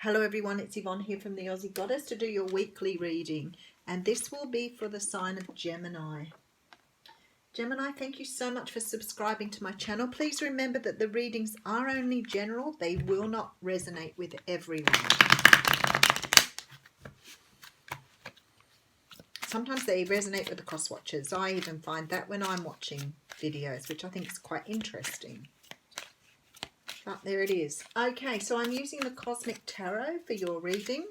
Hello everyone, it's Yvonne here from the Aussie Goddess to do your weekly reading, and this will be for the sign of Gemini. Gemini, thank you so much for subscribing to my channel. Please remember that the readings are only general. They will not resonate with everyone. Sometimes they resonate with the cross watchers. I even find that when I'm watching videos, which I think is quite interesting. But there it is. Okay, so I'm using the Cosmic Tarot for your reading.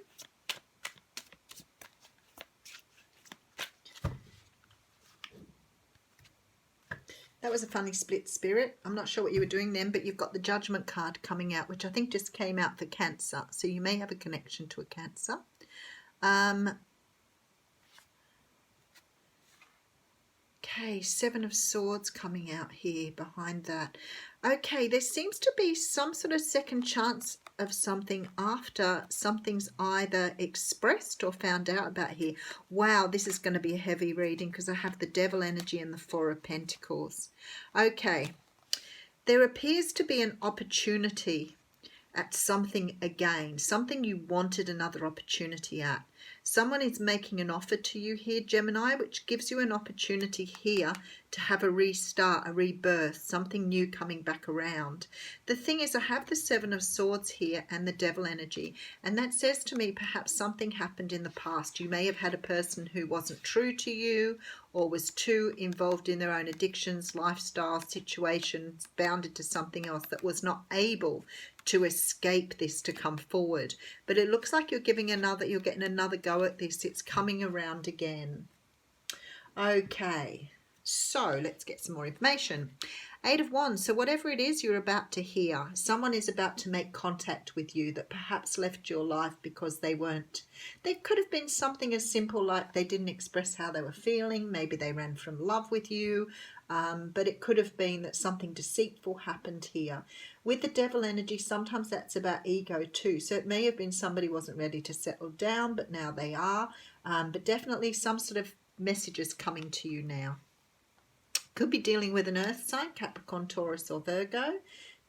That was a funny split, Spirit. I'm not sure what you were doing then, but you've got the Judgment card coming out, which I think just came out for Cancer. So you may have a connection to a Cancer. Okay, Seven of Swords coming out here behind that. Okay, there seems to be some sort of second chance of something after something's either expressed or found out about here. Wow, this is going to be a heavy reading because I have the Devil energy and the Four of Pentacles. Okay, there appears to be an opportunity at something again, something you wanted another opportunity at. Someone is making an offer to you here, Gemini, which gives you an opportunity here to have a restart, a rebirth, something new coming back around. The thing is, I have the Seven of Swords here and the Devil energy, and that says to me perhaps something happened in the past. You may have had a person who wasn't true to you or was too involved in their own addictions, lifestyle, situations, bounded to something else that was not able to escape this to come forward. But it looks like you're getting another go at this. It's coming around again. Okay, so let's get some more information. Eight of Wands. So whatever it is you're about to hear, someone is about to make contact with you that perhaps left your life because they could have been something as simple like they didn't express how they were feeling. Maybe they ran from love with you. But it could have been that something deceitful happened here. With the Devil energy, sometimes that's about ego too. So it may have been somebody wasn't ready to settle down, but now they are. But definitely some sort of messages coming to you now. Could be dealing with an earth sign, Capricorn, Taurus or Virgo.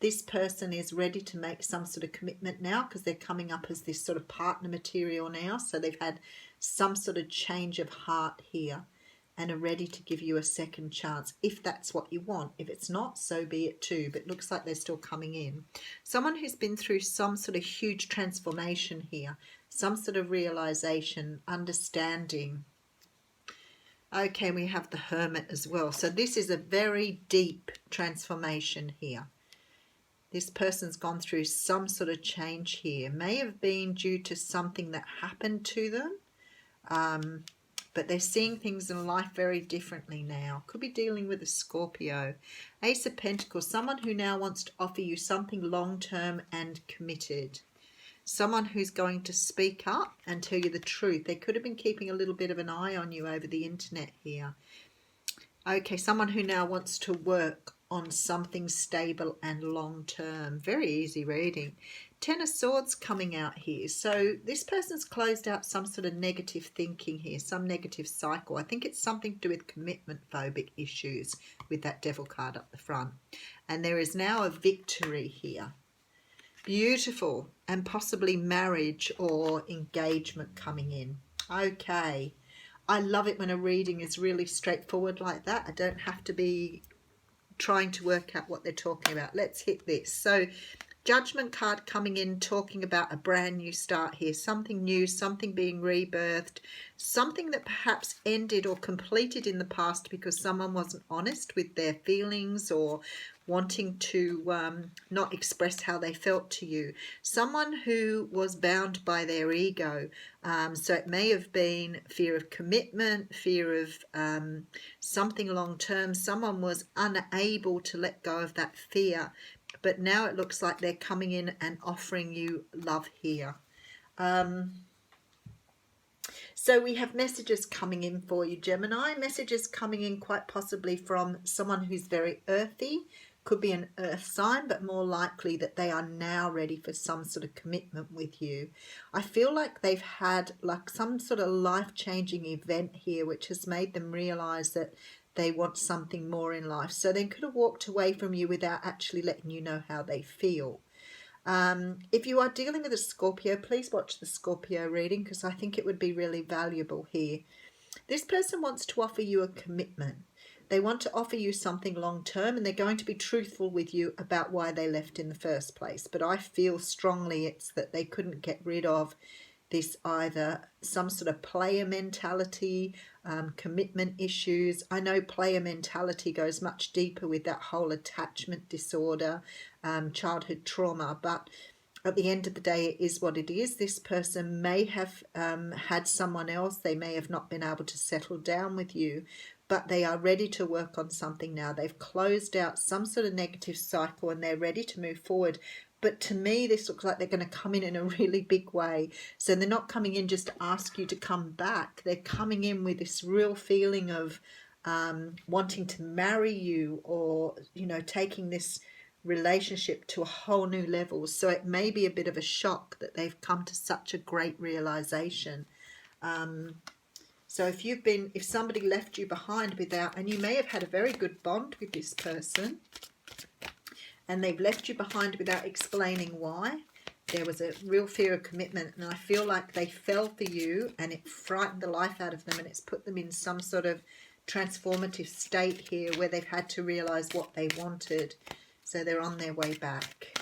This person is ready to make some sort of commitment now because they're coming up as this sort of partner material now. So they've had some sort of change of heart here and are ready to give you a second chance if that's what you want. If it's not, so be it too. But it looks like they're still coming in. Someone who's been through some sort of huge transformation here, some sort of realization, understanding. Okay, we have the Hermit as well. So this is a very deep transformation here. This person's gone through some sort of change here. May have been due to something that happened to them. But they're seeing things in life very differently now. Could be dealing with a Scorpio. Ace of Pentacles, someone who now wants to offer you something long-term and committed. Someone who's going to speak up and tell you the truth. They could have been keeping a little bit of an eye on you over the internet here. Okay, someone who now wants to work on something stable and long-term. Very easy reading. Ten of Swords coming out here. So this person's closed out some sort of negative thinking here, some negative cycle. I think it's something to do with commitment phobic issues with that Devil card up the front. And there is now a victory here. Beautiful. And possibly marriage or engagement coming in. Okay. I love it when a reading is really straightforward like that. I don't have to be trying to work out what they're talking about. Let's hit this. So Judgment card coming in, talking about a brand new start here, something new, something being rebirthed, something that perhaps ended or completed in the past because someone wasn't honest with their feelings or wanting to not express how they felt to you. Someone who was bound by their ego. So it may have been fear of commitment, fear of something long term. Someone was unable to let go of that fear. But now it looks like they're coming in and offering you love here. So we have messages coming in for you, Gemini. Messages coming in quite possibly from someone who's very earthy. Could be an earth sign, but more likely that they are now ready for some sort of commitment with you. I feel like they've had like some sort of life-changing event here which has made them realize that they want something more in life. So they could have walked away from you without actually letting you know how they feel. If you are dealing with a Scorpio, please watch the Scorpio reading because I think it would be really valuable here. This person wants to offer you a commitment. They want to offer you something long term, and they're going to be truthful with you about why they left in the first place. But I feel strongly it's that they couldn't get rid of this, either some sort of player mentality, commitment issues. I know player mentality goes much deeper with that whole attachment disorder, childhood trauma, but at the end of the day, it is what it is. This person may have had someone else. They may have not been able to settle down with you, but they are ready to work on something now. They've closed out some sort of negative cycle and they're ready to move forward. But to me, this looks like they're going to come in a really big way. So they're not coming in just to ask you to come back. They're coming in with this real feeling of wanting to marry you, or, you know, taking this relationship to a whole new level. So it may be a bit of a shock that they've come to such a great realization. So if somebody left you behind without, and you may have had a very good bond with this person, and they've left you behind without explaining why. There was a real fear of commitment, and I feel like they fell for you and it frightened the life out of them, and it's put them in some sort of transformative state here where they've had to realize what they wanted. So they're on their way back.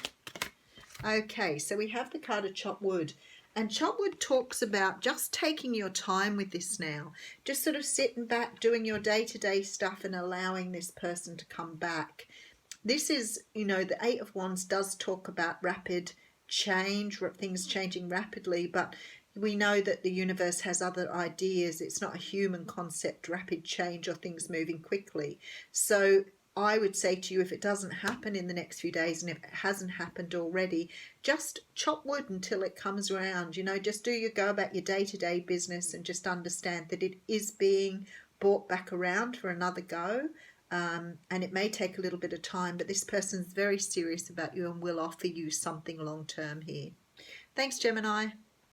Okay, so we have the card of Chop Wood. And Chop Wood talks about just taking your time with this now. Just sort of sitting back, doing your day-to-day stuff and allowing this person to come back. This is, you know, the Eight of Wands does talk about rapid change, things changing rapidly, but we know that the universe has other ideas. It's not a human concept, rapid change or things moving quickly. So I would say to you, if it doesn't happen in the next few days, and if it hasn't happened already, just chop wood until it comes around. You know, just go about your day-to-day business and just understand that it is being brought back around for another go. And it may take a little bit of time, but this person's very serious about you and will offer you something long-term here. Thanks, Gemini.